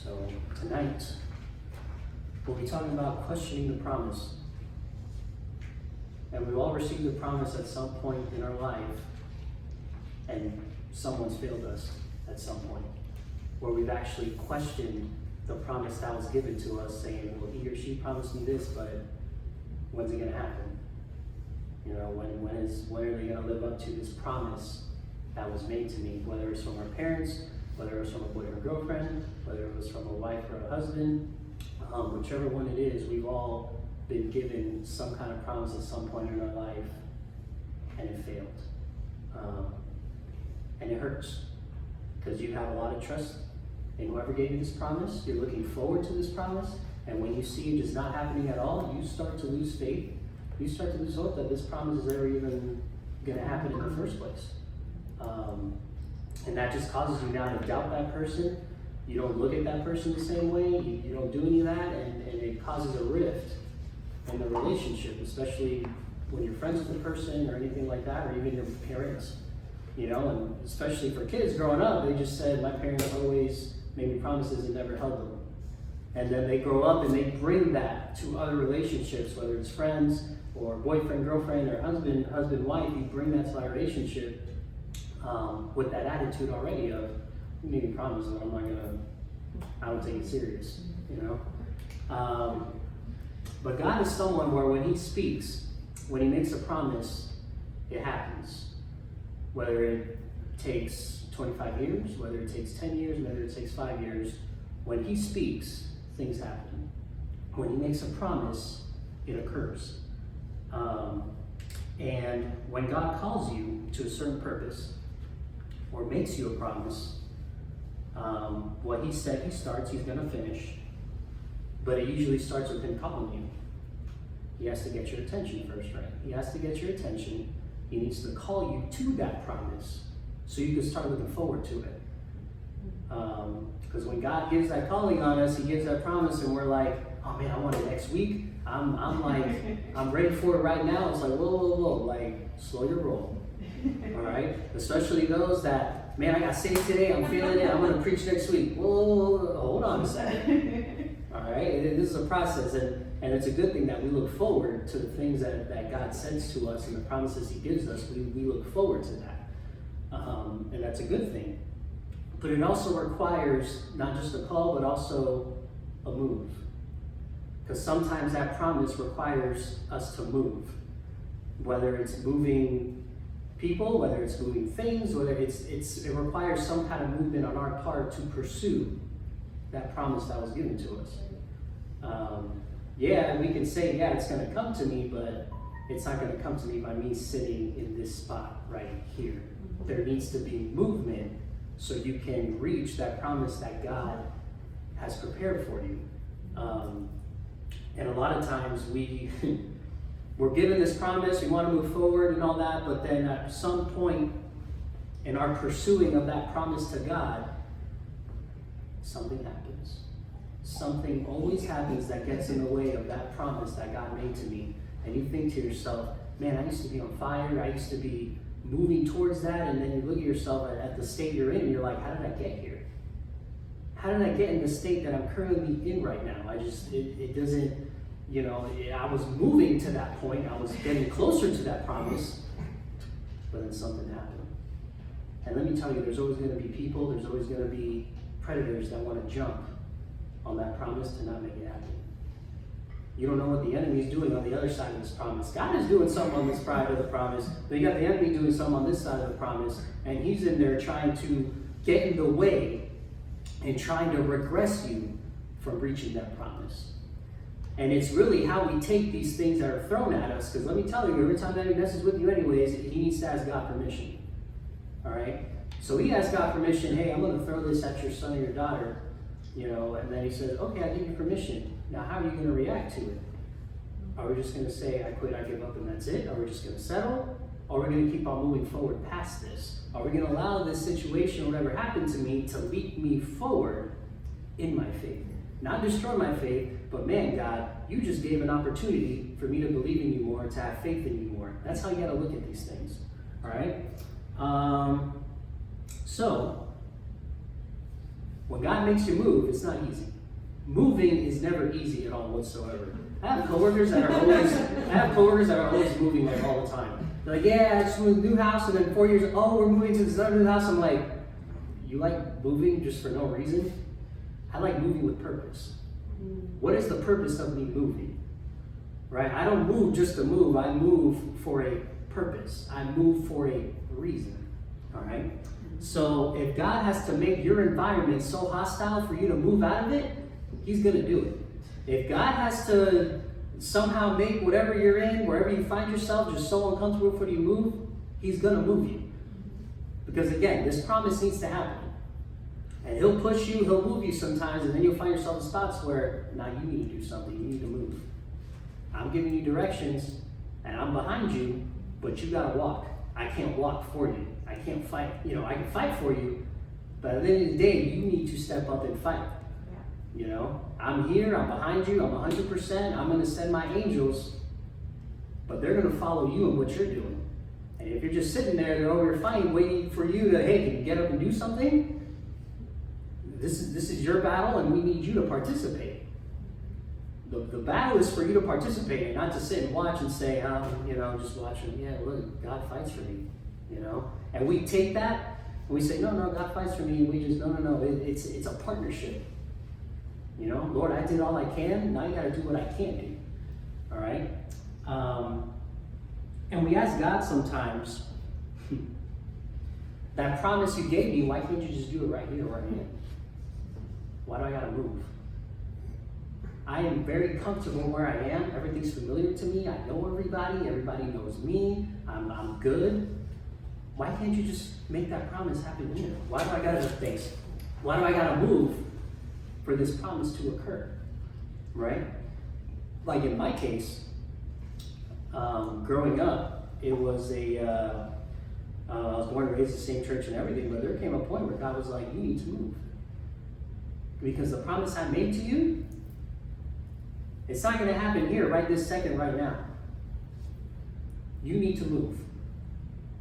So tonight, we'll be talking about questioning the promise. And we've all received a promise at some point in our life, and someone's failed us at some point, where we've actually questioned the promise that was given to us, saying, well, he or she promised me this, but when's it going to happen? You know, when are they going to live up to this promise that was made to me, whether it's from our parents, whether it was from a boy or a girlfriend, whether it was from a wife or a husband, whichever one it is, we've all been given some kind of promise at some point in our life, and it failed. And it hurts, because you have a lot of trust in whoever gave you this promise. You're looking forward to this promise, and when you see it just not happening at all, you start to lose faith. You start to lose hope that this promise is ever even going to happen in the first place. And that just causes you now to doubt that person. You don't look at that person the same way. You don't do any of that, and it causes a rift in the relationship, especially when you're friends with the person or anything like that, or even your parents. You know, and especially for kids growing up, they just said, my parents always made me promises and never held them. And then they grow up and they bring that to other relationships, whether it's friends or boyfriend, girlfriend, or husband, wife. You bring that to that relationship with that attitude already of, you made me promises, I don't take it serious, you know. But God is someone where when he speaks, when he makes a promise, it happens. Whether it takes 25 years, whether it takes 10 years, whether it takes 5 years, when he speaks, things happen. When he makes a promise, it occurs. And when God calls you to a certain purpose, or makes you a promise, what he said he starts, he's going to finish. But it usually starts with him calling you. He has to get your attention first, right? He has to get your attention. He needs to call you to that promise so you can start looking forward to it. Because when God gives that calling on us, he gives that promise and we're like, oh man, I want it next week. I'm ready for it right now. It's like, whoa, like, slow your roll. All right? Especially those that, man, I got saved today, I'm feeling it, I'm going to preach next week. Whoa, hold on a second. All right? This is a process, and it's a good thing that we look forward to the things that God sends to us and the promises he gives us. We look forward to that. And that's a good thing. But it also requires not just a call, but also a move. Because sometimes that promise requires us to move. Whether it's moving people, whether it's moving things, whether it requires some kind of movement on our part to pursue that promise that was given to us. Yeah, we can say, yeah, it's going to come to me, but it's not going to come to me by me sitting in this spot right here. There needs to be movement so you can reach that promise that God has prepared for you. And a lot of times we're given this promise, we want to move forward and all that, but then at some point in our pursuing of that promise to God, something happens. Something always happens that gets in the way of that promise that God made to me. And you think to yourself, man, I used to be on fire, I used to be moving towards that, and then you look at yourself at the state you're in, and you're like, how did I get here? How did I get in the state that I'm currently in right now? It doesn't, you know, I was moving to that point, I was getting closer to that promise, but then something happened. And let me tell you, there's always going to be people, there's always going to be predators that want to jump on that promise to not make it happen. You don't know what the enemy is doing on the other side of this promise. God is doing something on this side of the promise, but you got the enemy doing something on this side of the promise, and he's in there trying to get in the way and trying to regress you from reaching that promise. And it's really how we take these things that are thrown at us, because let me tell you, every time that he messes with you anyways, he needs to ask God permission. All right? So he asked God permission, hey, I'm going to throw this at your son or your daughter, you know, and then he says, okay, I give you permission. Now, how are you going to react to it? Are we just going to say, I quit, I give up, and that's it? Are we just going to settle? Or are we going to keep on moving forward past this? Are we going to allow this situation, whatever happened to me, to lead me forward in my faith? Not destroy my faith, but man, God, you just gave an opportunity for me to believe in you more, to have faith in you more. That's how you got to look at these things. All right? So, When God makes you move, it's not easy. Moving is never easy at all whatsoever. I have coworkers that are always moving like all the time. They're like, yeah, I just moved to a new house, and then 4 years, oh, we're moving to this other new house. I'm like, you like moving just for no reason? I like moving with purpose. What is the purpose of me moving? Right? I don't move just to move. I move for a purpose. I move for a reason. All right? So if God has to make your environment so hostile for you to move out of it, he's going to do it. If God has to somehow make whatever you're in, wherever you find yourself, just so uncomfortable for you to move, he's going to move you. Because again, this promise needs to happen. And he'll push you, he'll move you sometimes, and then you'll find yourself in spots where now you need to do something, you need to move. I'm giving you directions, and I'm behind you, but you gotta walk. I can't walk for you. I can't fight. I can fight for you, but at the end of the day, you need to step up and fight. I'm here, I'm behind you, I'm 100%, I'm gonna send my angels, but they're gonna follow you in what you're doing. And if you're just sitting there, they're over here fighting, waiting for you to, hey, can you get up and do something? This is your battle, and we need you to participate. The battle is for you to participate, and not to sit and watch and say, just watching. Yeah, look, God fights for me. And we take that and we say, no, God fights for me, and we just no. It's a partnership. Lord, I did all I can. Now you got to do what I can't do. All right. And we ask God sometimes, that promise you gave me, why can't you just do it right here, right here? Why do I gotta move? I am very comfortable where I am. Everything's familiar to me. I know everybody. Everybody knows me. I'm good. Why can't you just make that promise happen here? Why do I gotta do things? Why do I gotta move for this promise to occur? Right? Like in my case, growing up, it was I was born and raised in the same church and everything, but there came a point where God was like, you need to move. Because the promise I made to you, it's not going to happen here, right this second, right now. You need to move.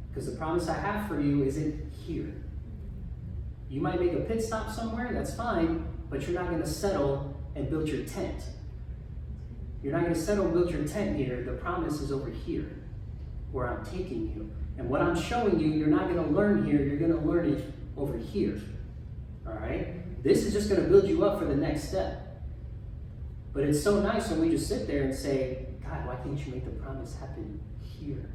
Because the promise I have for you isn't here. You might make a pit stop somewhere, that's fine, but you're not going to settle and build your tent. You're not going to settle and build your tent here. The promise is over here, where I'm taking you. And what I'm showing you, you're not going to learn here, you're going to learn it over here. All right? This is just going to build you up for the next step. But it's so nice when we just sit there and say, God, why can't you make the promise happen here?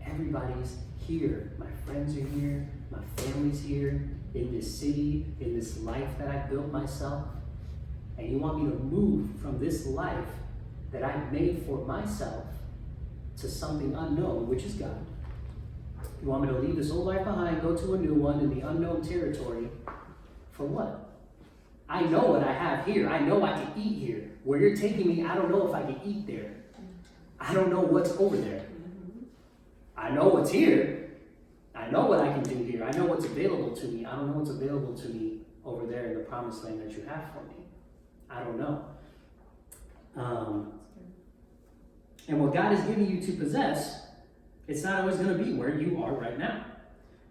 Everybody's here. My friends are here. My family's here. In this city, in this life that I built myself. And you want me to move from this life that I've made for myself to something unknown, which is God. You want me to leave this old life behind, go to a new one in the unknown territory. For what? I know what I have here. I know I can eat here. Where you're taking me, I don't know if I can eat there. I don't know what's over there. I know what's here. I know what I can do here. I know what's available to me. I don't know what's available to me over there in the promised land that you have for me. I don't know. And what God is giving you to possess, it's not always going to be where you are right now.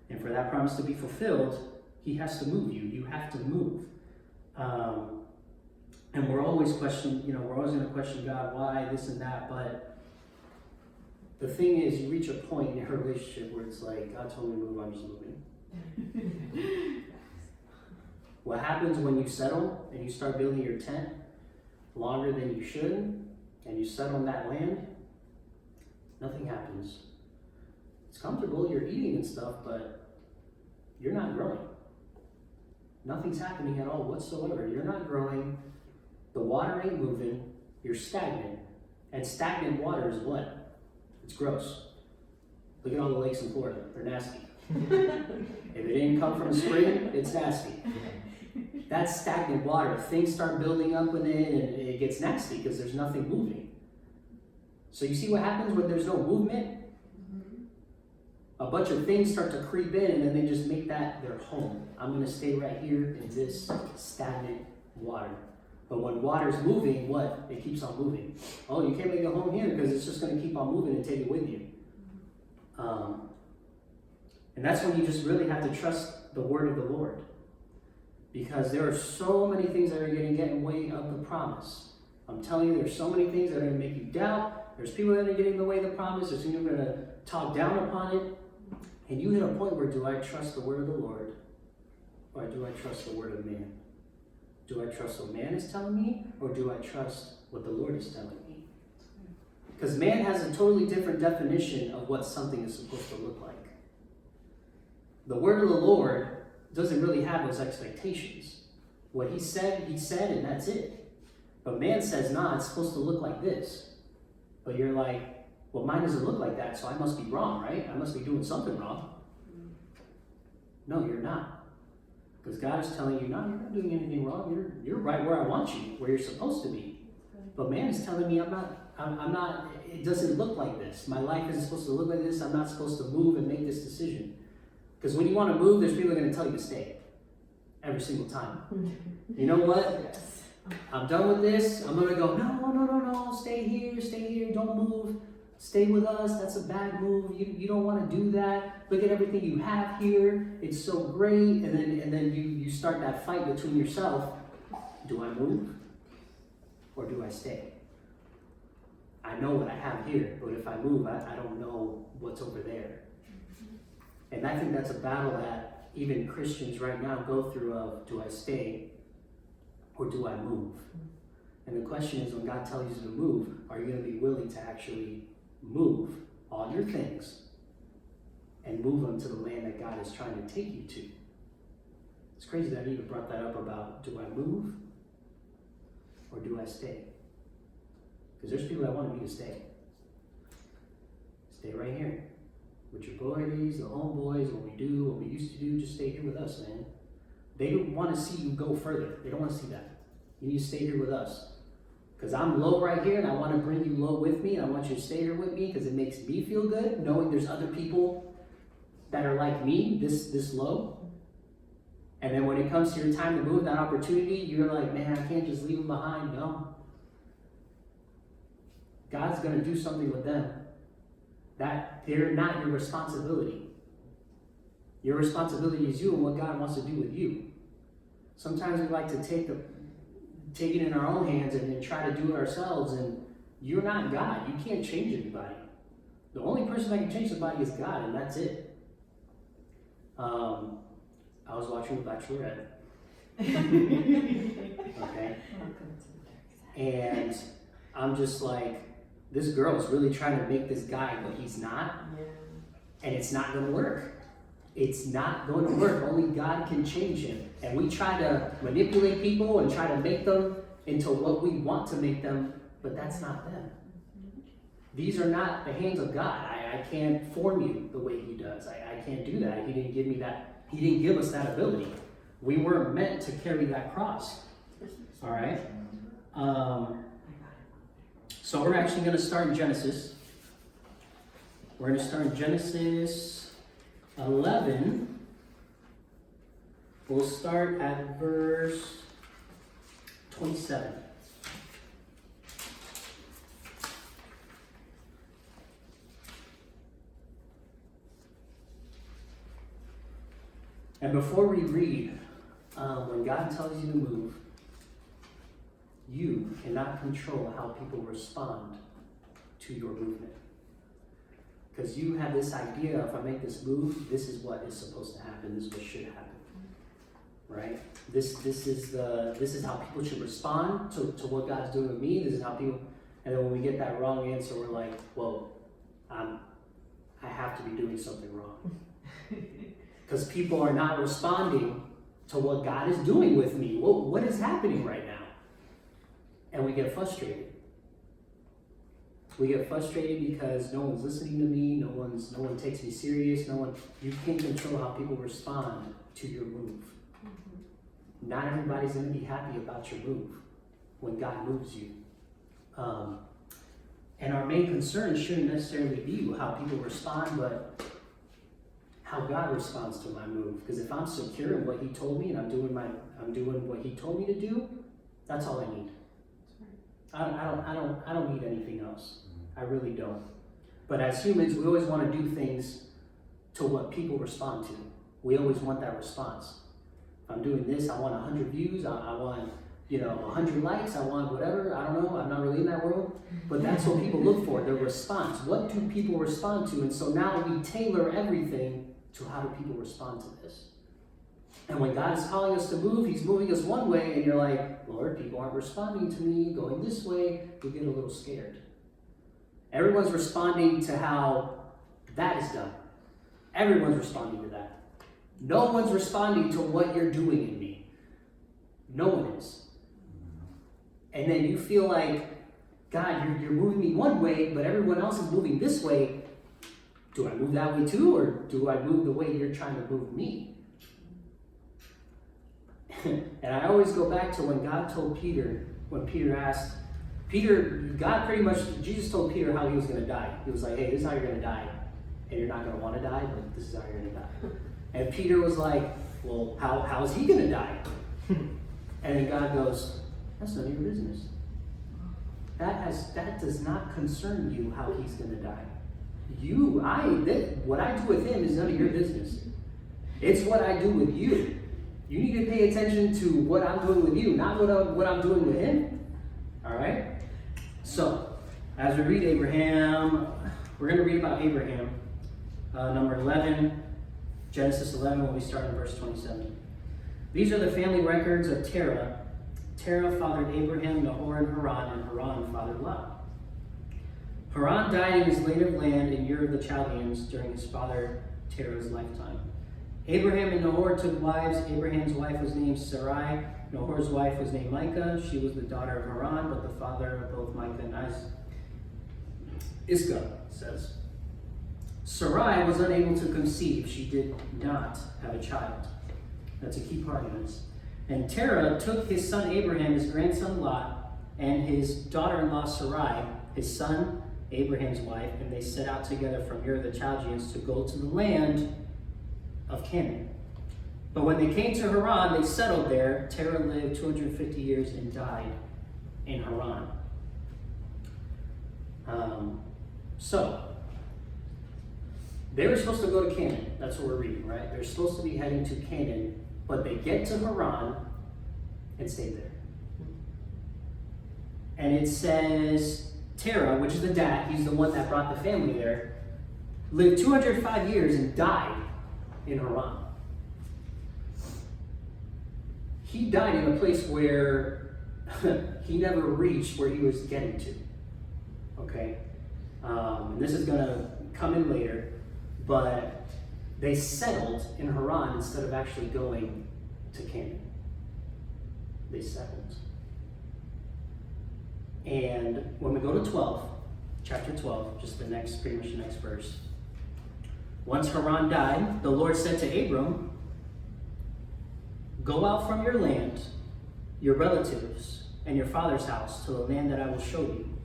And for that promise to be fulfilled, he has to move you. You have to move. And we're always going to question God, why, this and that. But the thing is, you reach a point in your relationship where it's like, God told me to move, I'm just moving. What happens when you settle and you start building your tent longer than you should, and you settle in that land? Nothing happens. It's comfortable, you're eating and stuff, but you're not growing. Nothing's happening at all whatsoever. You're not growing. The water ain't moving. You're stagnant. And stagnant water is what? It's gross. Look at all the lakes in Florida. They're nasty. If it didn't come from a spring, it's nasty. That's stagnant water. Things start building up in it, and it gets nasty because there's nothing moving. So you see what happens when there's no movement? A bunch of things start to creep in, and then they just make that their home. I'm going to stay right here in this stagnant water. But when water's moving, what? It keeps on moving. Oh, you can't make a home here because it's just going to keep on moving and take it with you. And that's when you just really have to trust the word of the Lord. Because there are so many things that are going to get in the way of the promise. I'm telling you, there's so many things that are going to make you doubt. There's people that are getting in the way of the promise. There's people that are going to talk down upon it. And you hit a point where, do I trust the word of the Lord? Or do I trust the word of man? Do I trust what man is telling me? Or do I trust what the Lord is telling me? Because man has a totally different definition of what something is supposed to look like. The word of the Lord doesn't really have those expectations. What he said, and that's it. But man says, nah, it's supposed to look like this. But you're like, well, mine doesn't look like that, so I must be wrong, right? I must be doing something wrong. No, you're not. Because God is telling you, no, you're not doing anything wrong. You're right where I want you, where you're supposed to be. But man is telling me I'm not, it doesn't look like this. My life isn't supposed to look like this. I'm not supposed to move and make this decision. Because when you want to move, there's people that are going to tell you to stay. Every single time. You know what? Yes. I'm done with this. I'm going to go, no, stay here, don't move. Stay with us. That's a bad move. You don't want to do that. Look at everything you have here. It's so great. And then you start that fight between yourself. Do I move? Or do I stay? I know what I have here, but if I move, I don't know what's over there. And I think that's a battle that even Christians right now go through of, do I stay or do I move? And the question is, when God tells you to move, are you going to be willing to actually move all your things and move them to the land that God is trying to take you to? It's crazy that I even brought that up about, do I move or do I stay? Because there's people that want me to stay. Stay right here. With your boys, the homeboys, what we do, what we used to do, just stay here with us, man. They don't want to see you go further. They don't want to see that. You need to stay here with us. Because I'm low right here, and I want to bring you low with me, and I want you to stay here with me, because it makes me feel good, knowing there's other people that are like me, this low. And then when it comes to your time to move, that opportunity, you're like, man, I can't just leave them behind. No. God's going to do something with them. That they're not your responsibility. Your responsibility is you and what God wants to do with you. Sometimes we like to take it in our own hands and try to do it ourselves, and you're not God. You can't change anybody. The only person that can change somebody is God, and that's it. I was watching The Bachelorette. Okay? And I'm just like, this girl is really trying to make this guy, but he's not. And it's not going to work. It's not going to work. Only God can change him. And we try to manipulate people and try to make them into what we want to make them, but that's not them. These are not the hands of God. I can't form you the way he does. I can't do that. He didn't give me that. He didn't give us that ability. We weren't meant to carry that cross. All right? So we're actually going to start in Genesis. We're going to start in Genesis 11. We'll start at verse 27. And before we read, when God tells you to move, you cannot control how people respond to your movement. Because you have this idea, if I make this move, this is what is supposed to happen, this is what should happen. Right? This is how people should respond to what God's doing with me. This is how people, and then when we get that wrong answer, we're like, well, I have to be doing something wrong. Because people are not responding to what God is doing with me. What is happening right now? And we get frustrated. We get frustrated because no one's listening to me, no one takes me serious, you can't control how people respond to your move. Mm-hmm. Not everybody's going to be happy about your move when God moves you. And our main concern shouldn't necessarily be how people respond, but how God responds to my move. Because if I'm secure in what he told me and I'm doing what he told me to do, that's all I need. I don't need anything else. I really don't. But as humans, we always want to do things to what people respond to. We always want that response. If I'm doing this, I want 100 views, I want 100 likes, I want whatever, I don't know, I'm not really in that world. But that's what people look for, their response. What do people respond to? And so now we tailor everything to how do people respond to this. And when God is calling us to move, he's moving us one way, and you're like, Lord, people aren't responding to me, going this way, we get a little scared. Everyone's responding to how that is done. Everyone's responding to that. No one's responding to what you're doing in me. No one is. And then you feel like, God, you're moving me one way, but everyone else is moving this way. Do I move that way too, or do I move the way you're trying to move me? And I always go back to when God told Peter, when Peter asked, Jesus told Peter how he was going to die. He was like, hey, this is how you're going to die. And you're not going to want to die, but this is how you're going to die. And Peter was like, well, how is he going to die? And then God goes, that's none of your business. That does not concern you how he's going to die. What I do with him is none of your business. It's what I do with you. You need to pay attention to what I'm doing with you, not what I'm doing with him. All right? So, as we read Abraham, we're going to read about Abraham. Number 11, Genesis 11, when we start in verse 27. These are the family records of Terah. Terah fathered Abraham, Nahor, and Haran fathered Lot. Haran died in his native land in Ur of the Chaldeans during his father Terah's lifetime. Abraham and Nahor took wives. Abraham's wife was named Sarai. Nahor's wife was named Micah. She was the daughter of Haran, but the father of both Micah and Iscah, says. Sarai was unable to conceive. She did not have a child. That's a key part of this. And Terah took his son Abraham, his grandson Lot, and his daughter-in-law Sarai, his son, Abraham's wife, and they set out together from Ur of the Chaldeans to go to the land of Canaan. But when they came to Haran, they settled there. Terah lived 250 years and died in Haran. So, they were supposed to go to Canaan. That's what we're reading, right? They're supposed to be heading to Canaan, but they get to Haran and stay there. And it says Terah, which is the dad, he's the one that brought the family there, lived 205 years and died in Haran. He died in a place where he never reached where he was getting to. Okay? And this is going to come in later, but they settled in Haran instead of actually going to Canaan. They settled. And when we go to 12, chapter 12, just pretty much the next verse. Once Haran died, the Lord said to Abram, go out from your land, your relatives, and your father's house to the land that I will show you.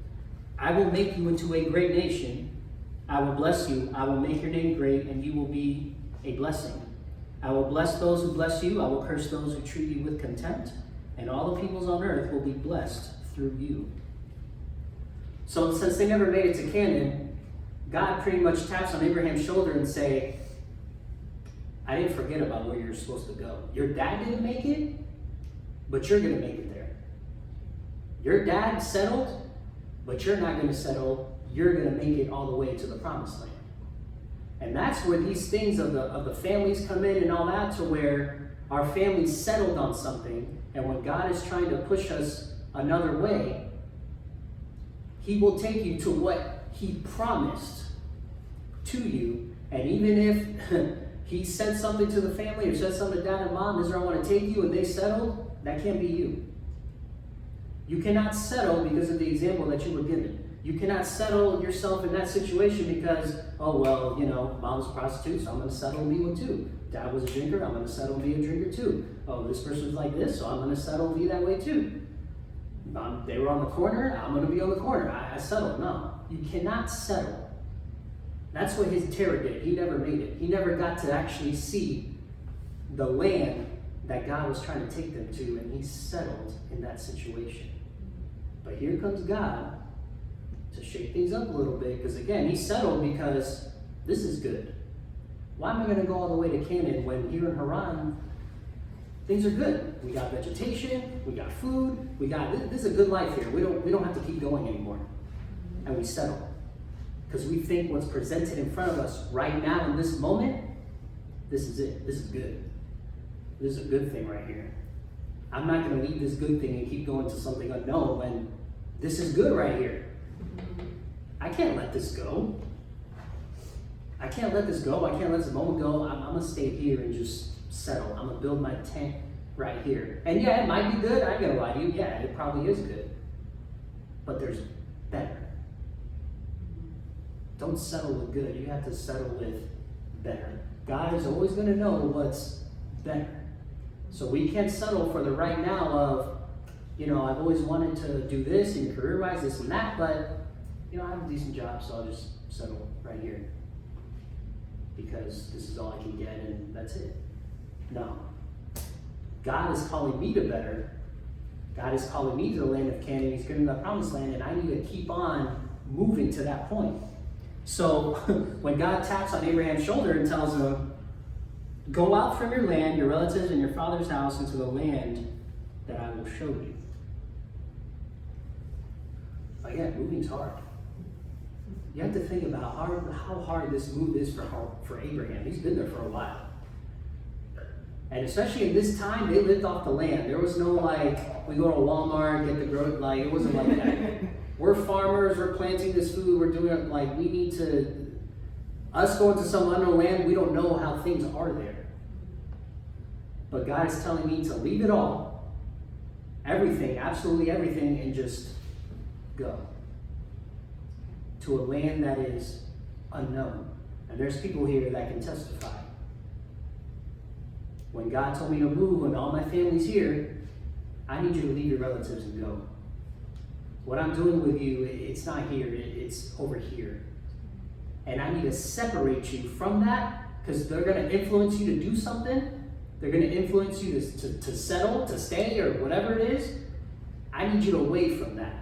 I will make you into a great nation. I will bless you. I will make your name great, and you will be a blessing. I will bless those who bless you. I will curse those who treat you with contempt, and all the peoples on earth will be blessed through you. So since they never made it to Canaan, God pretty much taps on Abraham's shoulder and say, I didn't forget about where you're supposed to go. Your dad didn't make it, but you're going to make it there. Your dad settled, but you're not going to settle. You're going to make it all the way to the promised land. And that's where these things of the families come in and all that, to where our families settled on something, and when God is trying to push us another way, he will take you to what he promised to you. And even if he said something to the family or said something to dad and mom, this is where I want to take you, and they settled, that can't be you. You cannot settle because of the example that you were given. You cannot settle yourself in that situation because, oh, well, mom's a prostitute, so I'm going to settle and be one too. Dad was a drinker, I'm going to settle and be a drinker too. Oh, this person's like this, so I'm going to settle and be that way too. They were on the corner, I'm going to be on the corner. I settled. No, you cannot settle. That's what his Terah did. He never made it. He never got to actually see the land that God was trying to take them to, and he settled in that situation. But here comes God to shake things up a little bit, because again, he settled because this is good. Why am I going to go all the way to Canaan when here in Haran, things are good. We got vegetation, we got food, this is a good life here. We don't have to keep going anymore. And we settle. Because we think what's presented in front of us right now in this moment, this is it. This is good. This is a good thing right here. I'm not going to leave this good thing and keep going to something unknown when this is good right here. I can't let this go. I can't let this go. I can't let this moment go. I'm going to stay here and just settle. I'm going to build my tent right here. And yeah, it might be good. I ain't going to lie to you. Yeah, it probably is good. But there's better. Don't settle with good. You have to settle with better. God is always going to know what's better. So we can't settle for the right now of, I've always wanted to do this and career-wise, this and that, but, I have a decent job, so I'll just settle right here. Because this is all I can get and that's it. No. God is calling me to better. God is calling me to the land of Canaan. He's giving me the promised land, and I need to keep on moving to that point. So when God taps on Abraham's shoulder and tells him, go out from your land, your relatives, and your father's house into the land that I will show you. Again, moving's hard. You have to think about how hard this move is for Abraham. He's been there for a while. And especially in this time, they lived off the land. There was no we go to Walmart, get the growth, it wasn't like that. We're farmers, we're planting this food, we're doing it, we need to, us going to some unknown land, we don't know how things are there. But God is telling me to leave it all, everything, absolutely everything, and just go to a land that is unknown. And there's people here that can testify. When God told me to move, when all my family's here, I need you to leave your relatives and go. What I'm doing with you, it's not here, it's over here. And I need to separate you from that, because they're going to influence you to do something. They're going to influence you to settle, to stay, or whatever it is. I need you away from that.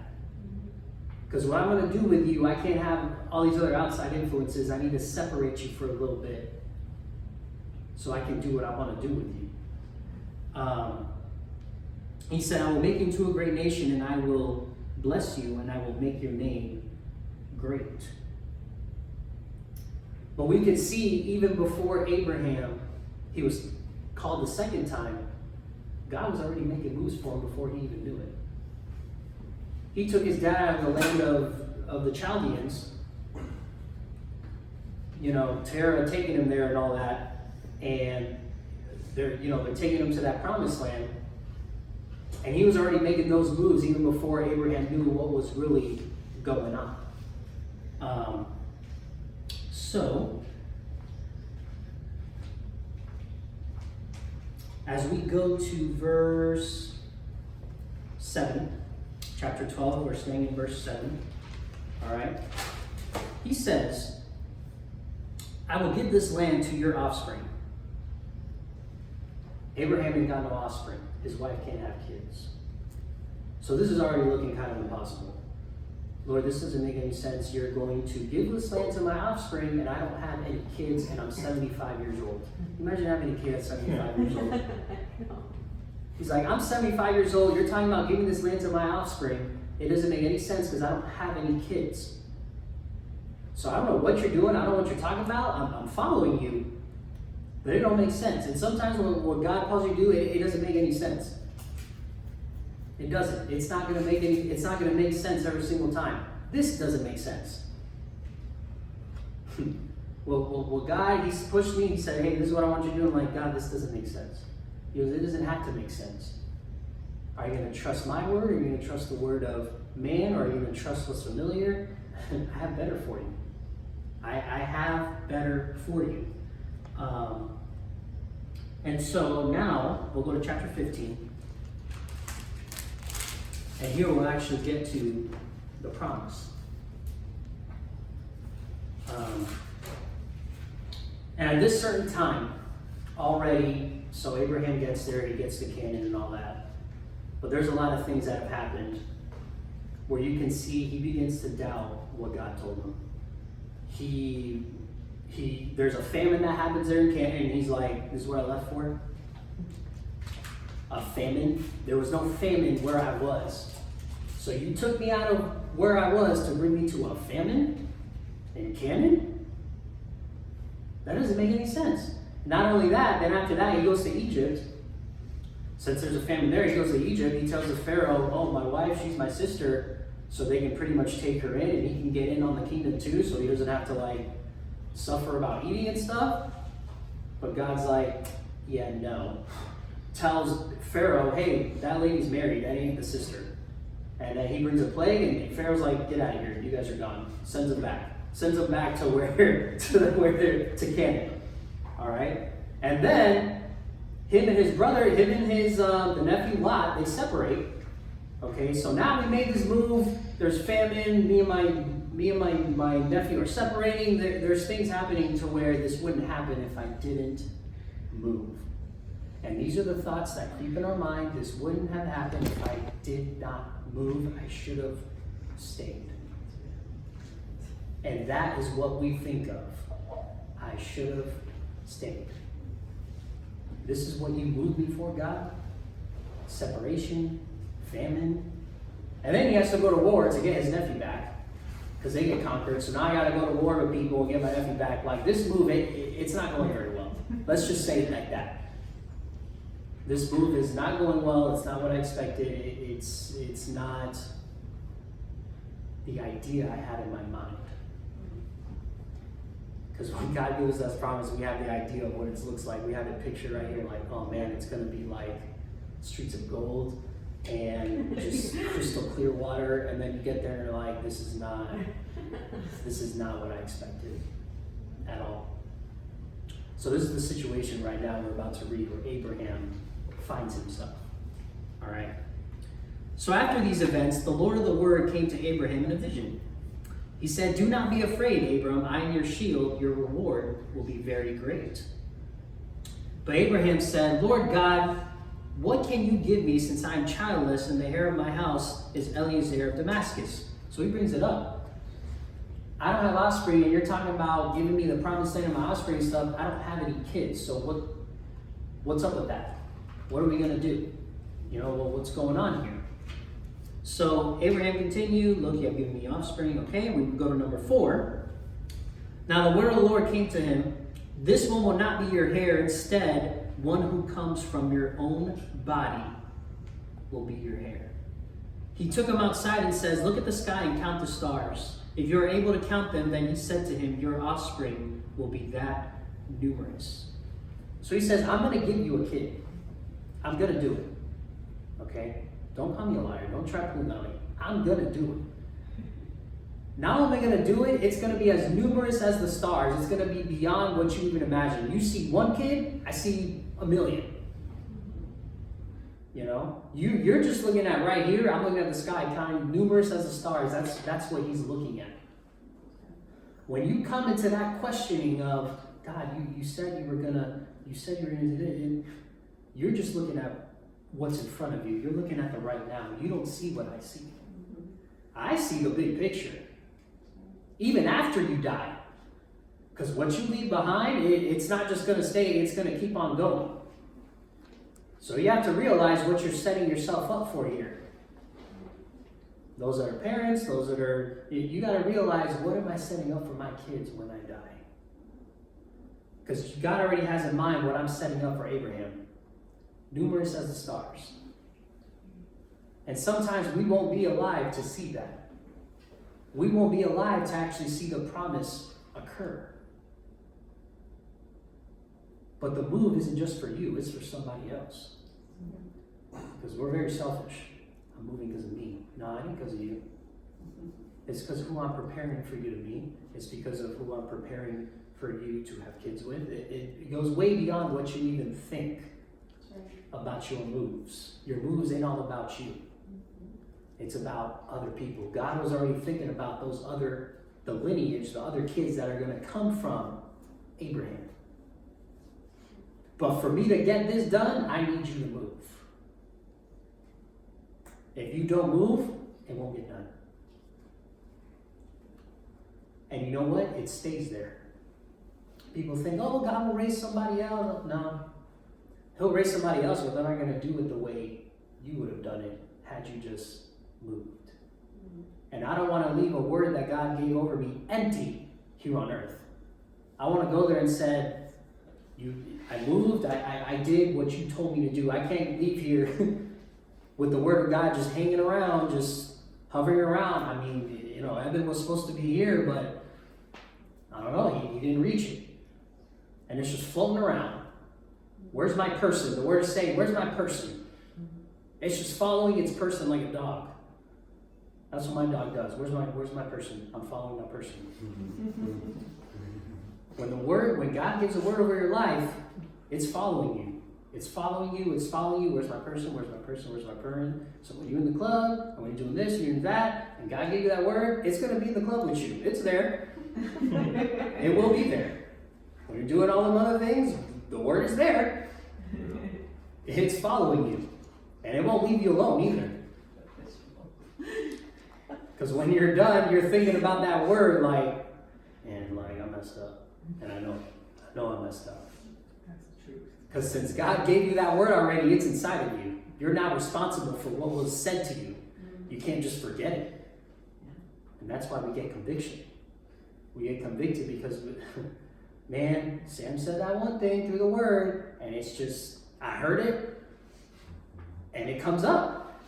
Because what I'm going to do with you, I can't have all these other outside influences. I need to separate you for a little bit so I can do what I want to do with you. He said, I will make you into a great nation, and I will bless you, and I will make your name great. But we can see even before Abraham, he was called the second time, God was already making moves for him before he even knew it. He took his dad out of the land of the Chaldeans, Terah taking him there and all that, and they're taking him to that promised land. And he was already making those moves even before Abraham knew what was really going on. So, as we go to verse 7, chapter 12, we're staying in verse 7. All right. He says, I will give this land to your offspring. Abraham ain't got no offspring. His wife can't have kids. So this is already looking kind of impossible. Lord, this doesn't make any sense. You're going to give this land to my offspring, and I don't have any kids, and I'm 75 years old. Imagine having a kid at 75 years old. He's like, I'm 75 years old. You're talking about giving this land to my offspring. It doesn't make any sense because I don't have any kids. So I don't know what you're doing. I don't know what you're talking about. I'm following you. But it don't make sense. And sometimes when God calls you to do it, it doesn't make any sense. It doesn't. It's not going to make sense every single time. This doesn't make sense. well, God, he's pushed me. He said, hey, this is what I want you to do. I'm like, God, this doesn't make sense. He goes, it doesn't have to make sense. Are you going to trust my word? Or are you going to trust the word of man? Or are you going to trust what's familiar? I have better for you. I have better for you. And so now we'll go to chapter 15. And here we'll actually get to the promise. And at this certain time, already, so Abraham gets there, he gets to Canaan and all that. But there's a lot of things that have happened where you can see he begins to doubt what God told him. There's a famine that happens there in Canaan, and he's like, this is what I left for? a famine. There was no famine where I was. So you took me out of where I was to bring me to a famine in Canaan? That doesn't make any sense. Not only that, then after that he goes to Egypt. Since there's a famine there, he goes to Egypt. He tells the Pharaoh, oh, my wife, she's my sister, so they can pretty much take her in and he can get in on the kingdom too, so he doesn't have to like suffer about eating and stuff. But God's like, yeah, no. Tells Pharaoh, hey, that lady's married, that ain't the sister. And then he brings a plague, and Pharaoh's like, get out of here, you guys are gone. Sends them back. Sends them back to to Canaan. Alright? And then him and his brother, the nephew Lot, they separate. Okay, so now we made this move, there's famine, me and my nephew are separating, there's things happening to where this wouldn't happen if I didn't move. And these are the thoughts that creep in our mind. This wouldn't have happened if I did not move. I should have stayed. And that is what we think of. I should have stayed. This is what you moved me for, God? Separation, famine. And then he has to go to war to get his nephew back, because they get conquered. So now I got to go to war with people and get my nephew back. Like, this move, it's not going very well. Let's just say it like that. This move is not going well. It's not what I expected. It's not the idea I had in my mind. Because when God gives us promise, we have the idea of what it looks like. We have it pictured right here, like, oh man, it's going to be like streets of gold and just crystal clear water. And then you get there and you're like, this is not what I expected at all. So this is the situation right now we're about to read where Abraham finds himself. All right. So after these events, the Lord of the Word came to Abraham in a vision. He said, do not be afraid, Abram. I am your shield. Your reward will be very great. But Abraham said, Lord God, what can you give me since I am childless and the heir of my house is Eliezer of Damascus? So he brings it up. I don't have offspring, and you're talking about giving me the promised land of my offspring and stuff. I don't have any kids, so what's up with that? What are we going to do? What's going on here? So Abraham continued, look, you have given me offspring. Okay, we can go to number 4. Now the word of the Lord came to him, this one will not be your heir. Instead, one who comes from your own body will be your heir. He took him outside and says, look at the sky and count the stars. If you are able to count them, then he said to him, your offspring will be that numerous. So he says, I'm going to give you a kid. I'm going to do it. Okay? Don't call me a liar. Don't try to prove me. I'm going to do it. Not only am I going to do it, it's going to be as numerous as the stars. It's going to be beyond what you even imagine. You see one kid, I see a million. You're just looking at right here. I'm looking at the sky, counting numerous as the stars. That's what he's looking at. When you come into that questioning of God, you said you were gonna do it, you're just looking at what's in front of you. You're looking at the right now. You don't see what I see. I see the big picture. Even after you die. Because what you leave behind, it's not just going to stay, it's going to keep on going. So you have to realize what you're setting yourself up for here. Those that are parents, you got to realize, what am I setting up for my kids when I die? Because God already has in mind what I'm setting up for Abraham. Numerous as the stars. And sometimes we won't be alive to see that. We won't be alive to actually see the promise occur. But the move isn't just for you, it's for somebody else. Because we're very selfish. I'm moving because of me. No, it ain't because of you. It's because of who I'm preparing for you to meet. It's because of who I'm preparing for you to have kids with. It goes way beyond what you even think about your moves. Your moves ain't all about you. It's about other people. God was already thinking about the lineage, the other kids that are going to come from Abraham. But for me to get this done, I need you to move. If you don't move, it won't get done. And you know what? It stays there. People think, oh, God will raise somebody else. No. He'll raise somebody else, but they're not going to do it the way you would have done it had you just moved. And I don't want to leave a word that God gave over me empty here on earth. I want to go there and said, I moved, I did what you told me to do. I can't leave here with the word of God just hanging around, just hovering around. I mean, Evan was supposed to be here, but I don't know, he didn't reach it. And it's just floating around. Where's my person? The word is saying, where's my person? It's just following its person like a dog. That's what my dog does. Where's my person? I'm following that person. When God gives a word over your life, it's following you. It's following you. It's following you. Where's my person? Where's my person? Where's my person? So when you're in the club, and when you're doing this, you're doing that, and God gave you that word, it's going to be in the club with you. It's there. It will be there. When you're doing all them other things, the word is there. It's following you. And it won't leave you alone either. Because when you're done, you're thinking about that word like I messed up. And I know I messed up. That's the truth. Because since God gave you that word already, it's inside of you. You're now responsible for what was said to you. You can't just forget it. And that's why we get conviction. We get convicted because, man, Sam said that one thing through the word, and it's just, I heard it, and it comes up.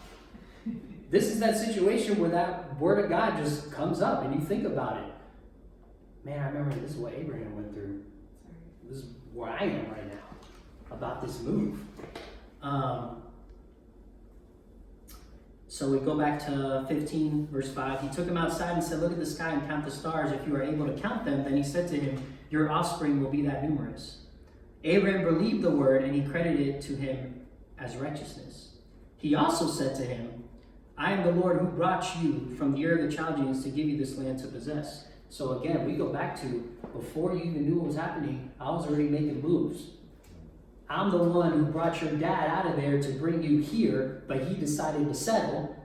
This is that situation where that word of God just comes up, and you think about it. Man, I remember this is what Abraham went through. This is where I am right now about this move. So we go back to 15, verse 5. He took him outside and said, look at the sky and count the stars. If you are able to count them, then he said to him, your offspring will be that numerous. Abraham believed the word, and he credited it to him as righteousness. He also said to him, I am the Lord who brought you from the Ur of the Chaldeans to give you this land to possess. So again, we go back to, before you even knew what was happening, I was already making moves. I'm the one who brought your dad out of there to bring you here, but he decided to settle.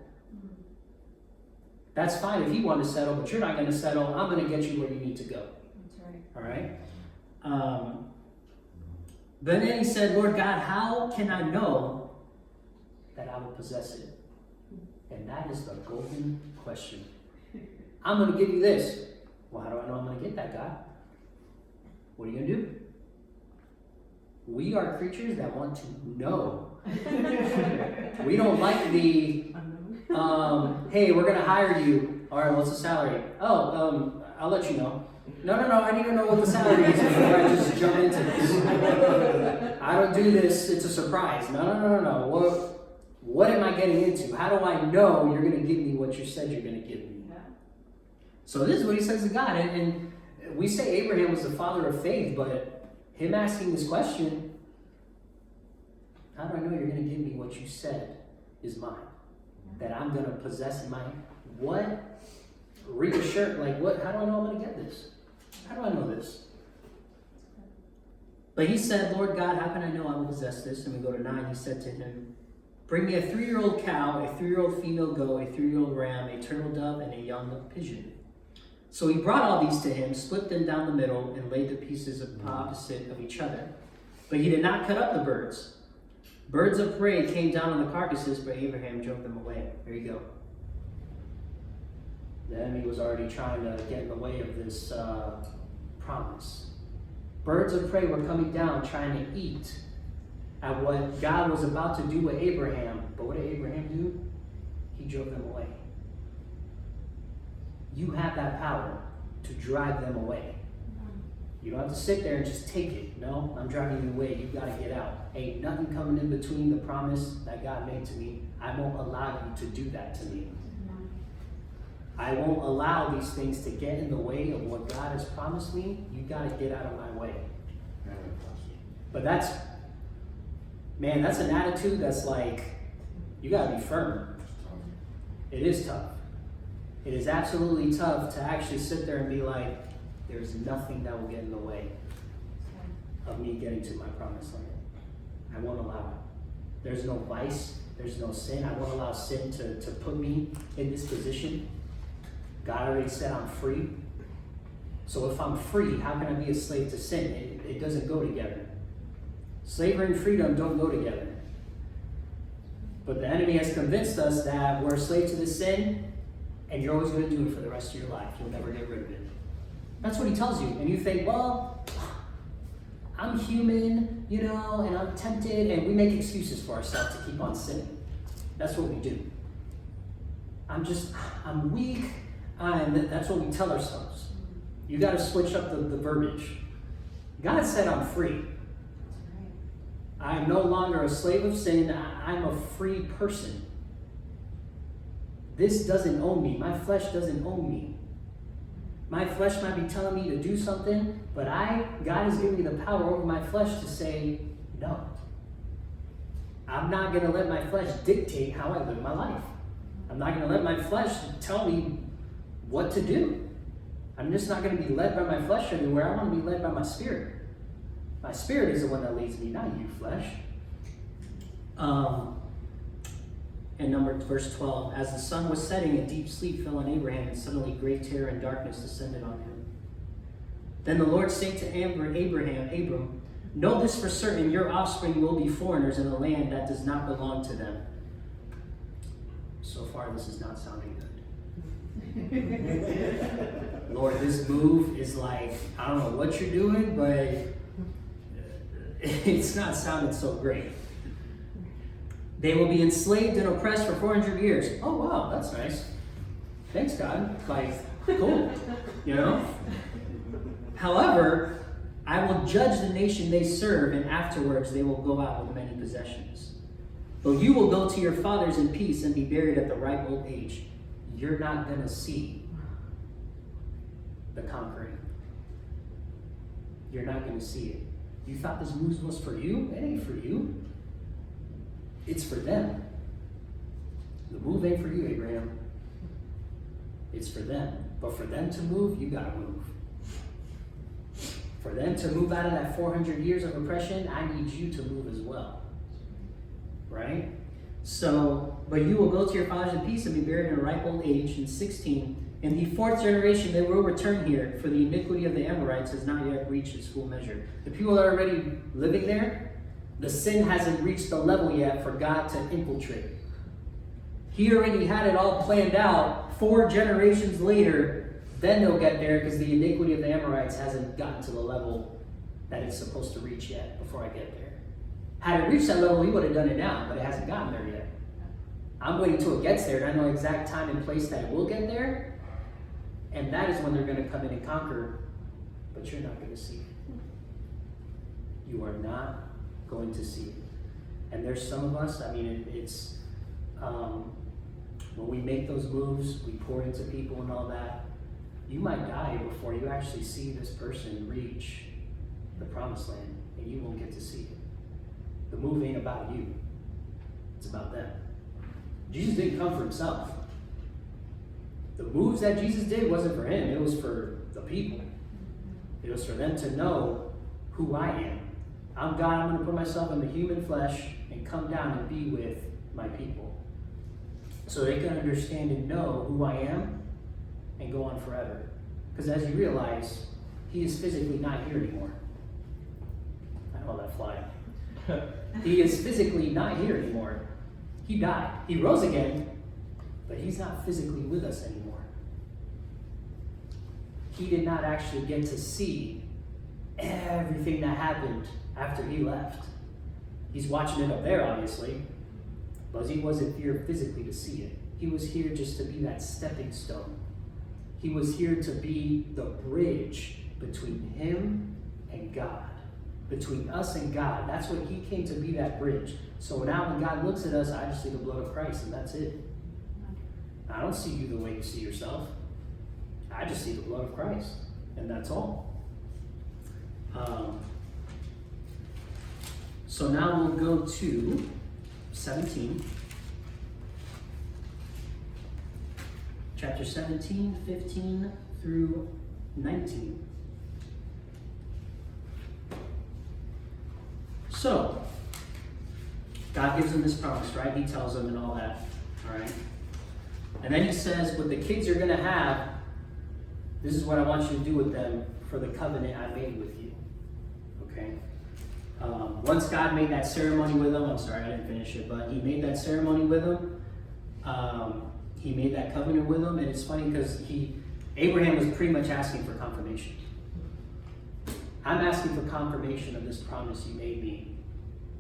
That's fine if he wanted to settle, but you're not going to settle. I'm going to get you where you need to go. That's right. All right? But then he said, Lord God, how can I know that I will possess it? And that is the golden question. I'm going to give you this. Well, how do I know I'm going to get that, God? What are you going to do? We are creatures that want to know. We don't like the, hey, we're going to hire you. All right, what's the salary? Oh, I'll let you know. No, I need to know what the salary is before I just jump into this. I don't do this. It's a surprise. No. What am I getting into? How do I know you're going to give me what you said you're going to give me? Yeah. So this is what he says to God. And we say Abraham was the father of faith, but him asking this question, how do I know you're going to give me what you said is mine? That I'm going to possess in my, what? Reassure, how do I know I'm going to get this? How do I know this? But he said, Lord God, how can I know I will possess this? And we go to 9, he said to him, bring me a 3-year-old cow, a 3-year-old female goat, a 3-year-old ram, a turtle dove, and a young pigeon. So he brought all these to him, split them down the middle, and laid the pieces opposite of each other. But he did not cut up the birds. Birds of prey came down on the carcasses, but Abraham drove them away. There you go. The enemy was already trying to get in the way of this promise. Birds of prey were coming down, trying to eat at what God was about to do with Abraham. But what did Abraham do? He drove them away. You have that power to drive them away. You don't have to sit there and just take it. No, I'm driving you away. You've got to get out. Ain't nothing coming in between the promise that God made to me. I won't allow you to do that to me. I won't allow these things to get in the way of what God has promised me. You've got to get out of my way. But that's an attitude that's like, you got to be firm. It is tough. It is absolutely tough to actually sit there and be like, there's nothing that will get in the way of me getting to my promised land. I won't allow it. There's no vice. There's no sin. I won't allow sin to put me in this position. God already said I'm free. So if I'm free, how can I be a slave to sin? It doesn't go together. Slavery and freedom don't go together. But the enemy has convinced us that we're a slave to this sin, and you're always going to do it for the rest of your life. You'll never get rid of it. That's what he tells you. And you think, well, I'm human, and I'm tempted, and we make excuses for ourselves to keep on sinning. That's what we do. I'm weak, and that's what we tell ourselves. You got to switch up the verbiage. God said I'm free. I am no longer a slave of sin. I'm a free person. This doesn't own me. My flesh doesn't own me. My flesh might be telling me to do something, but God has given me the power over my flesh to say no. I'm not going to let my flesh dictate how I live my life. I'm not going to let my flesh tell me what to do. I'm just not going to be led by my flesh anywhere. I want to be led by my spirit. My spirit is the one that leads me, not you, flesh. And verse 12, as the sun was setting, a deep sleep fell on Abraham, and suddenly great terror and darkness descended on him. Then the Lord said to Abram, know this for certain, your offspring will be foreigners in a land that does not belong to them. So far, this is not sounding good. Lord, this move is like, I don't know what you're doing, but it's not sounding so great. They will be enslaved and oppressed for 400 years. Oh, wow, that's nice. Thanks, God. Cool. However, I will judge the nation they serve, and afterwards they will go out with many possessions. Though you will go to your fathers in peace and be buried at the ripe old age, you're not going to see the conquering. You're not going to see it. You thought this move was for you? It ain't for you. It's for them. The move ain't for you, Abraham. It's for them. But for them to move, you gotta move. For them to move out of that 400 years of oppression, I need you to move as well. Right? So, but you will go to your fathers in peace and be buried in a ripe old age. In 16, in the fourth generation they will return here, for the iniquity of the Amorites has not yet reached its full measure. The people that are already living there, the sin hasn't reached the level yet for God to infiltrate. He already had it all planned out. 4 generations later, then they'll get there because the iniquity of the Amorites hasn't gotten to the level that it's supposed to reach yet before I get there. Had it reached that level, he would have done it now, but it hasn't gotten there yet. I'm waiting till it gets there, and I know exact time and place that it will get there, and that is when they're going to come in and conquer, but you're not going to see it. You are not going to see it. And there's some of us, it's when we make those moves, we pour into people and all that, you might die before you actually see this person reach the promised land, and you won't get to see it. The move ain't about you. It's about them. Jesus didn't come for himself. The moves that Jesus did wasn't for him. It was for the people. It was for them to know who I am. I'm God. I'm going to put myself in the human flesh and come down and be with my people, so they can understand and know who I am and go on forever. Because as you realize, he is physically not here anymore. I call that fly. He is physically not here anymore. He died. He rose again, but he's not physically with us anymore. He did not actually get to see everything that happened after he left. He's watching it up there, obviously, but he wasn't here physically to see it. He was here just to be that stepping stone. He was here to be the bridge between him and God. Between us and God. That's what he came to be, that bridge. So now when God looks at us, I just see the blood of Christ, and that's it. I don't see you the way you see yourself. I just see the blood of Christ, and that's all. So now we'll go to 17. Chapter 17, 15 through 19. So, God gives them this promise, right? He tells them and all that, all right? And then he says, what the kids are going to have, this is what I want you to do with them for the covenant I made with you, okay? Once God made that ceremony with him, I'm sorry, I didn't finish it, but he made that ceremony with him. He made that covenant with him, and it's funny because Abraham was pretty much asking for confirmation. I'm asking for confirmation of this promise you made me.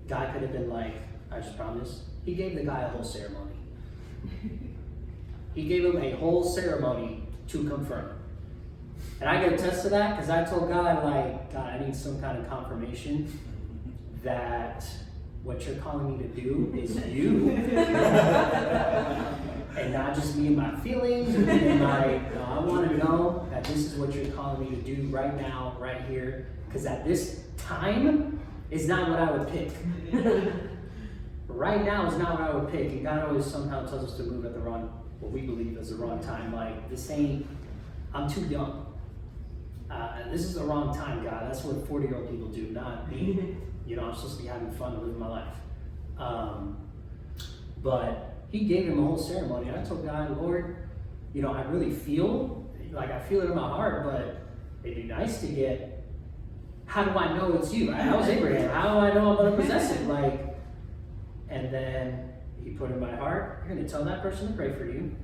God could have been like, I just promised. He gave the guy a whole ceremony. He gave him a whole ceremony to confirm. And I can attest to that because I told God, like, God, I need some kind of confirmation that what you're calling me to do is you. And not just me and my feelings or me and my, no, I want to know that this is what you're calling me to do right now, right here. Because at this time is not what I would pick. Right now is not what I would pick. And God always somehow tells us to move at the wrong, what we believe is the wrong time. Like, this ain't, I'm too young. This is the wrong time, God. That's what 40-year-old people do, not me. You know, I'm supposed to be having fun and living my life. But he gave him a whole ceremony. And I told God, Lord, you know, I really feel, like I feel it in my heart, but it'd be nice to get, how do I know it's you? I was Abraham. How do I know I'm going to possess it? Like, and then he put in my heart, you're going to tell that person to pray for you,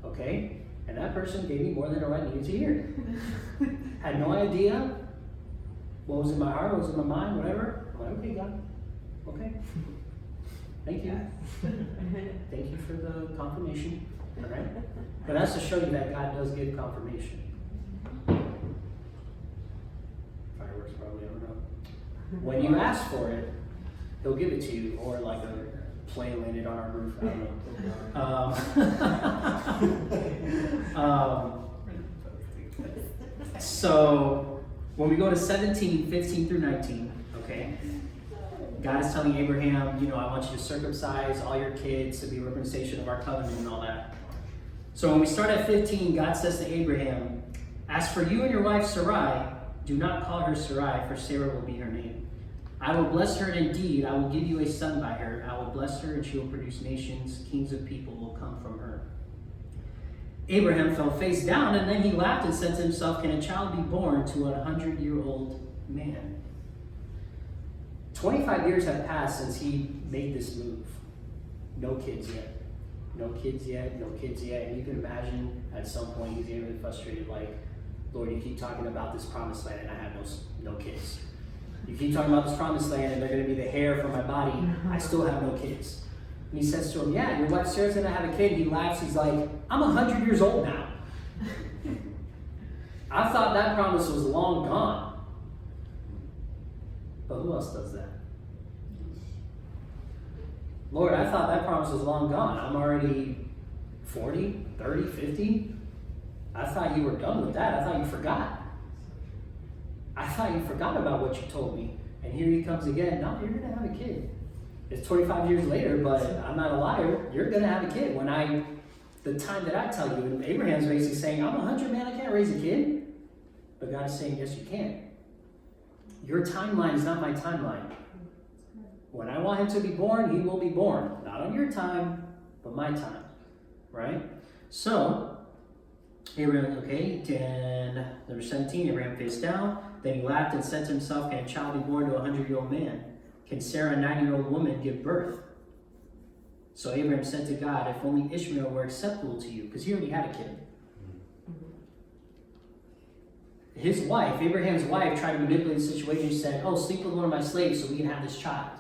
okay? And that person gave me more than I needed to hear. Had no idea what was in my heart, what was in my mind, whatever. I'm like, okay, God, okay. Thank you. Thank you for the confirmation. All right? But that's to show you that God does give confirmation. Fireworks probably, I don't know. When you ask for it, he'll give it to you, or like a plane landed on our roof. I don't know. So when we go to 17, 15 through 19, okay, God is telling Abraham, you know, I want you to circumcise all your kids to be a representation of our covenant and all that. So when we start at 15, God says to Abraham, as for you and your wife Sarai, do not call her Sarai, for Sarah will be her name. I will bless her indeed. I will give you a son by her. I will bless her, and she will produce nations. Kings of people will come from her. Abraham fell face down, and then he laughed and said to himself, can a child be born to a 100-year-old man? 25 years have passed since he made this move. No kids yet. No kids yet. No kids yet. And you can imagine at some point he's getting really frustrated, like, Lord, you keep talking about this promised land, and I have no kids. You keep talking about this promised land, and they're going to be the hair from my body. I still have no kids. And he says to him, yeah, your wife Sarah's going to have a kid. He laughs. He's like, I'm 100 years old now. I thought that promise was long gone. But who else does that? Lord, I thought that promise was long gone. I'm already 40, 30, 50. I thought you were done with that. I thought you forgot. I thought you forgot about what you told me. And here he comes again. No, you're going to have a kid. It's 25 years later, but I'm not a liar. You're going to have a kid the time that I tell you. And Abraham's basically saying, I'm 100, man. I can't raise a kid. But God is saying, yes, you can. Your timeline is not my timeline. When I want him to be born, he will be born. Not on your time, but my time. Right? So, Abraham, okay, and number 17, Abraham faced down. Then he laughed and said to himself, can a child be born to a 100-year-old man? Can Sarah, a 90-year-old woman, give birth? So Abraham said to God, if only Ishmael were acceptable to you, because he already had a kid. His wife, Abraham's wife, tried to manipulate the situation. She said, oh, sleep with one of my slaves so we can have this child.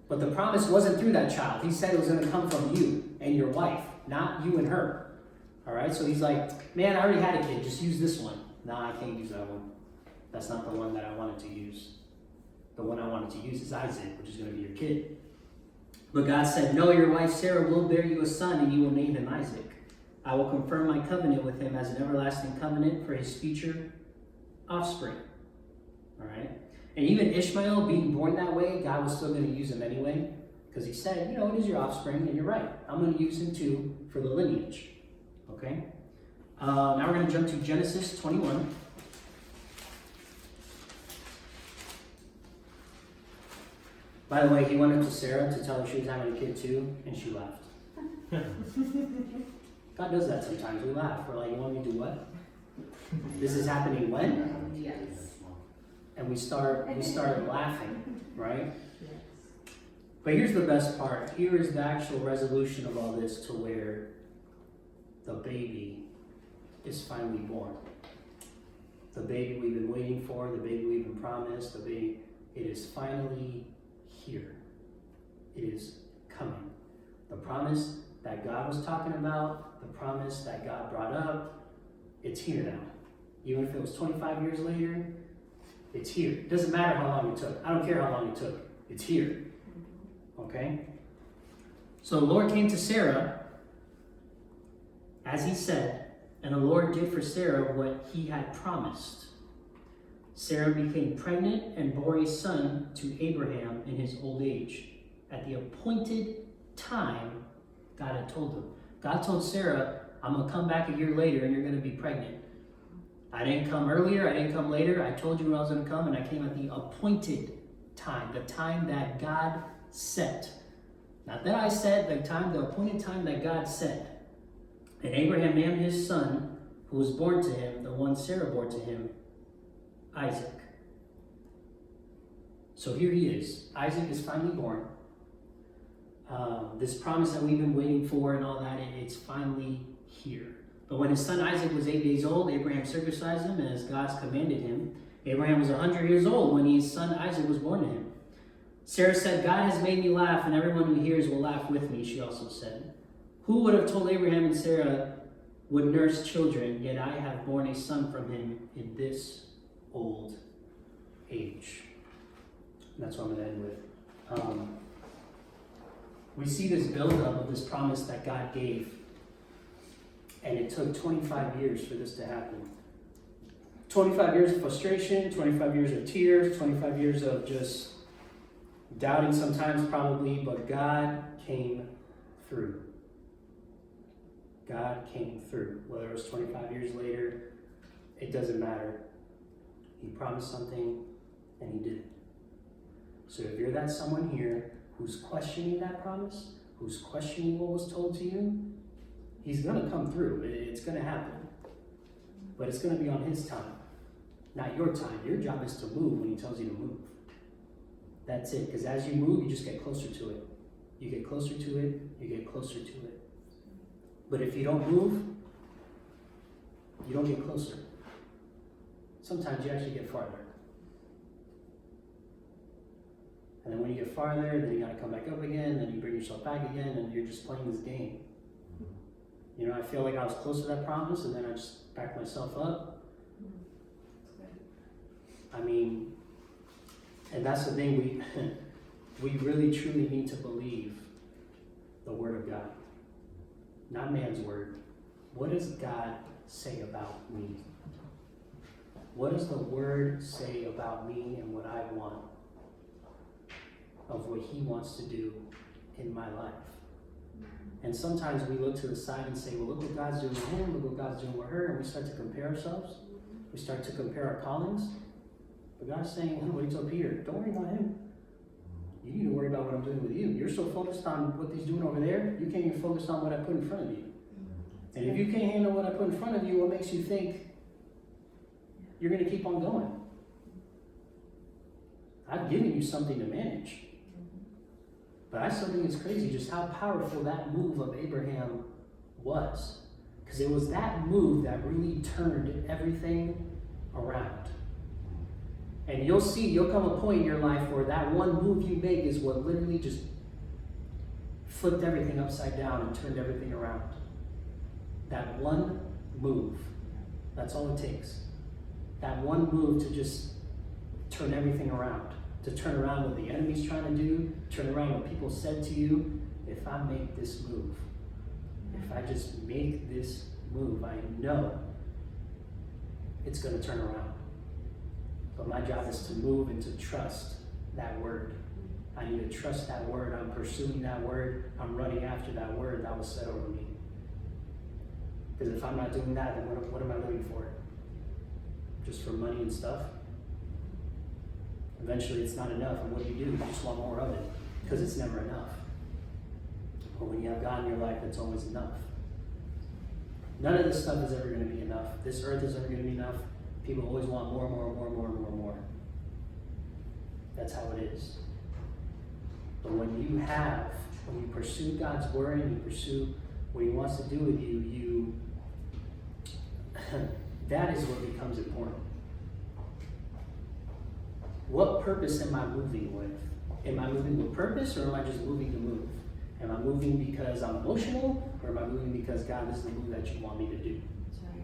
But the promise wasn't through that child. He said it was going to come from you and your wife, not you and her. All right, so he's like, man, I already had a kid. Just use this one. No, I can't use that one. That's not the one that I wanted to use. The one I wanted to use is Isaac, which is going to be your kid. But God said, no, your wife Sarah will bear you a son, and you will name him Isaac. I will confirm my covenant with him as an everlasting covenant for his future offspring. All right? And even Ishmael being born that way, God was still going to use him anyway, because he said, you know, it is your offspring, and you're right. I'm going to use him too for the lineage. Okay? Now we're going to jump to Genesis 21. By the way, he went up to Sarah to tell her she was having a kid too, and she laughed. God does that sometimes. We laugh. We're like, you want me to do what? This is happening when? Yes. and we start laughing, right? But here's the best part. Here is the actual resolution of all this, to where the baby is finally born. The baby we've been waiting for, the baby we've been promised, the baby, it is finally here. It is coming. The promise that God was talking about, the promise that God brought up, it's here now. Even if it was 25 years later, it's here. It doesn't matter how long it took. I don't care how long it took. It's here. Okay? So the Lord came to Sarah, as he said, and the Lord did for Sarah what he had promised. Sarah became pregnant and bore a son to Abraham in his old age, at the appointed time God had told him. God told Sarah, I'm going to come back a year later and you're going to be pregnant. I didn't come earlier, I didn't come later. I told you when I was going to come, and I came at the appointed time, the time that God set. Not that I said, the appointed time that God set. And Abraham named his son, who was born to him, the one Sarah bore to him, Isaac. So here he is. Isaac is finally born. This promise that we've been waiting for and all that, it's finally here. But when his son Isaac was 8 days old, Abraham circumcised him as God commanded him. Abraham was 100 years old when his son Isaac was born to him. Sarah said, God has made me laugh, and everyone who hears will laugh with me, she also said. Who would have told Abraham and Sarah would nurse children, yet I have borne a son from him in this old age. And that's what I'm going to end with. We see this buildup of this promise that God gave, and it took 25 years for this to happen. 25 years of frustration, 25 years of tears, 25 years of just doubting sometimes probably, but God came through. God came through. Whether it was 25 years later, it doesn't matter. He promised something, and he did it. So if you're that someone here who's questioning that promise, who's questioning what was told to you, he's going to come through. It's going to happen. But it's going to be on his time, not your time. Your job is to move when he tells you to move. That's it. Because as you move, you just get closer to it. You get closer to it. You get closer to it. But if you don't move, you don't get closer. Sometimes you actually get farther. And then when you get farther, then you got to come back up again, then you bring yourself back again, and you're just playing this game. You know, I feel like I was close to that promise, and then I just backed myself up. I mean, and that's the thing, we really truly need to believe the Word of God. Not man's word. What does God say about me? What does the Word say about me and what I want, of what he wants to do in my life? And sometimes we look to the side and say, well, look what God's doing with him, look what God's doing with her, and we start to compare ourselves. We start to compare our callings. But God's saying, what he told Peter, don't worry about him. You need to worry about what I'm doing with you. You're so focused on what he's doing over there, you can't even focus on what I put in front of you. And if you can't handle what I put in front of you, what makes you think you're going to keep on going? I've given you something to manage. But I still think it's crazy just how powerful that move of Abraham was. Because it was that move that really turned everything around. And you'll see, you'll come a point in your life where that one move you make is what literally just flipped everything upside down and turned everything around. That one move. That's all it takes. That one move to just turn everything around. To turn around what the enemy's trying to do, turn around what people said to you. If I make this move, if I just make this move, I know it's going to turn around. But my job is to move and to trust that word. I need to trust that word. I'm pursuing that word. I'm running after that word that was said over me. Because if I'm not doing that, then what am I living for? Just for money and stuff? Eventually it's not enough, and what do? You just want more of it, because it's never enough. But when you have God in your life, that's always enough. None of this stuff is ever going to be enough. This earth is never going to be enough. People always want more. That's how it is. But when you pursue God's word and you pursue what he wants to do with you, that is what becomes important. What purpose am I moving with? Am I moving with purpose, or am I just moving to move? Am I moving because I'm emotional, or am I moving because God, this is the move that you want me to do? That's right.